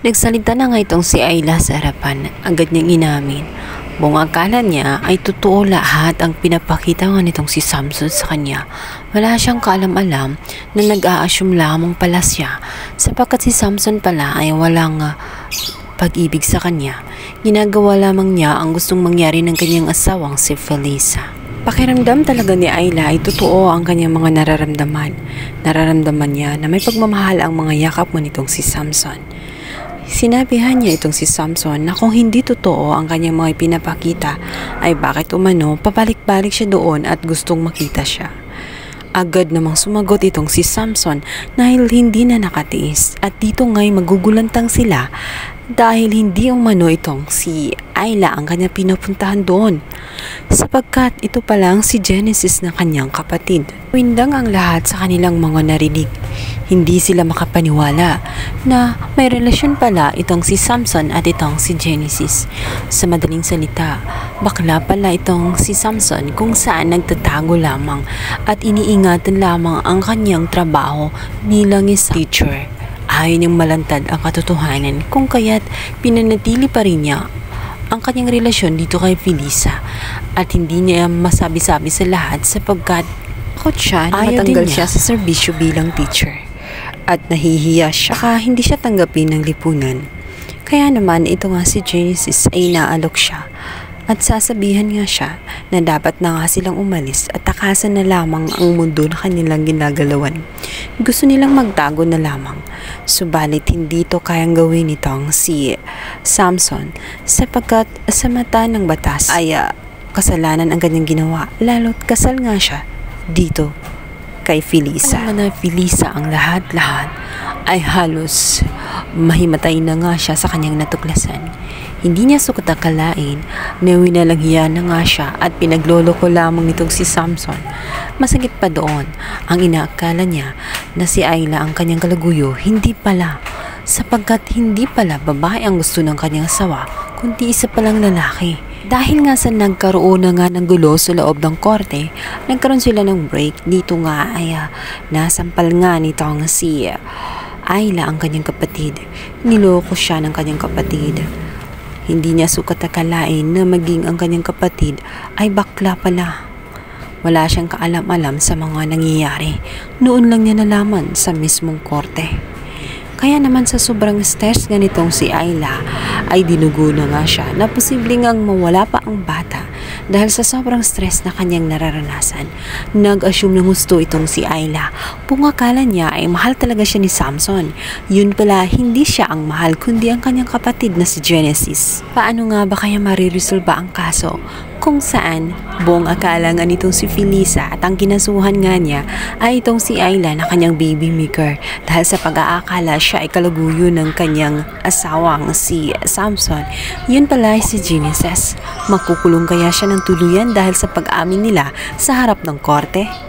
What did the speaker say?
Nagsalita na nga itong si Ayla sa harapan. Agad niyang inamin. Buong akala niya ay totoo lahat ang pinapakita nga nitong si Samson sa kanya. Wala siyang kaalam-alam na nag-a-assume lamang pala siya sapagkat si Samson pala ay walang pag-ibig sa kanya. Ginagawa lamang niya ang gustong mangyari ng kanyang asawang si Felisa. Pakiramdam talaga ni Ayla ay totoo ang kanyang mga nararamdaman. Nararamdaman niya na may pagmamahal ang mga yakap mo nitong si Samson. Sinabihan niya itong si Samson na kung hindi totoo ang kanyang mga pinapakita ay bakit umano pabalik-balik siya doon at gustong makita siya. Agad namang sumagot itong si Samson dahil hindi na nakatiis at dito nga'y magugulantang sila dahil hindi umano itong si Ayla ang kanya pinapuntahan doon sapagkat ito palang si Genesis na kanyang kapatid. Windang ang lahat sa kanilang mga narinig. Hindi sila makapaniwala na may relasyon pala itong si Samson at itong si Genesis. Sa madaling salita, bakla pala itong si Samson kung saan nagtatago lamang at iniingatan lamang ang kanyang trabaho bilang isang teacher. Ayaw niyang malantad ang katotohanan kung kaya't pinanatili pa rin niya ang kanyang relasyon dito kay Felisa at hindi niya masabi-sabi sa lahat sapagkat siya na matanggal siya sa serbisyo bilang teacher at nahihiya siya hindi siya tanggapin ng lipunan. Kaya naman ito nga si Genesis ay inaalok siya at sasabihan nga siya na dapat na nga silang umalis at takasan na lamang ang mundo na kanilang ginagalawan. Gusto nilang magtago na lamang. Subalit hindi ito kayang gawin nitong si Samson sapagkat sa mata ng batas ay kasalanan ang kanyang ginawa, lalo't kasal nga siya dito kay Felisa. Alam na Felisa ang lahat-lahat ay halos mahimatay na nga siya sa kanyang natuklasan. Hindi niya sukat akalain na winalanghiya na nga siya at pinagloloko lamang nitong si Samson. Masakit pa doon ang inaakala niya na si Ayla ang kanyang kalaguyo, hindi pala sapagkat hindi pala babae ang gusto ng kanyang asawa kundi isa palang lalaki. Dahil nga sa nagkaroon na nga ng gulo sa loob ng korte, nagkaroon sila ng break. Dito nga ay nasampal nga nitong si Ayla ang kanyang kapatid. Niloko siya ng kanyang kapatid. Hindi niya sukat akalain na maging ang kanyang kapatid ay bakla pala. Wala siyang kaalam-alam sa mga nangyayari. Noon lang niya nalaman sa mismong korte. Kaya naman sa sobrang stress nga nitong si Ayla ay dinugo na nga siya na posibleng ngang mawala pa ang bata dahil sa sobrang stress na kanyang nararanasan. Nag-assume ng gusto itong si Ayla. Kung akala niya ay mahal talaga siya ni Samson. Yun pala hindi siya ang mahal kundi ang kanyang kapatid na si Genesis. Paano nga ba kaya mariresolba ang kaso? Kung saan buong akala nga nitong si Felisa at ang kinasuhan nga niya ay itong si Ayla na kanyang baby maker dahil sa pag-aakala siya ay kalaguyo ng kanyang asawang si Samson. Yun pala si Genesis. Makukulong kaya siya ng tuluyan dahil sa pag-amin nila sa harap ng korte?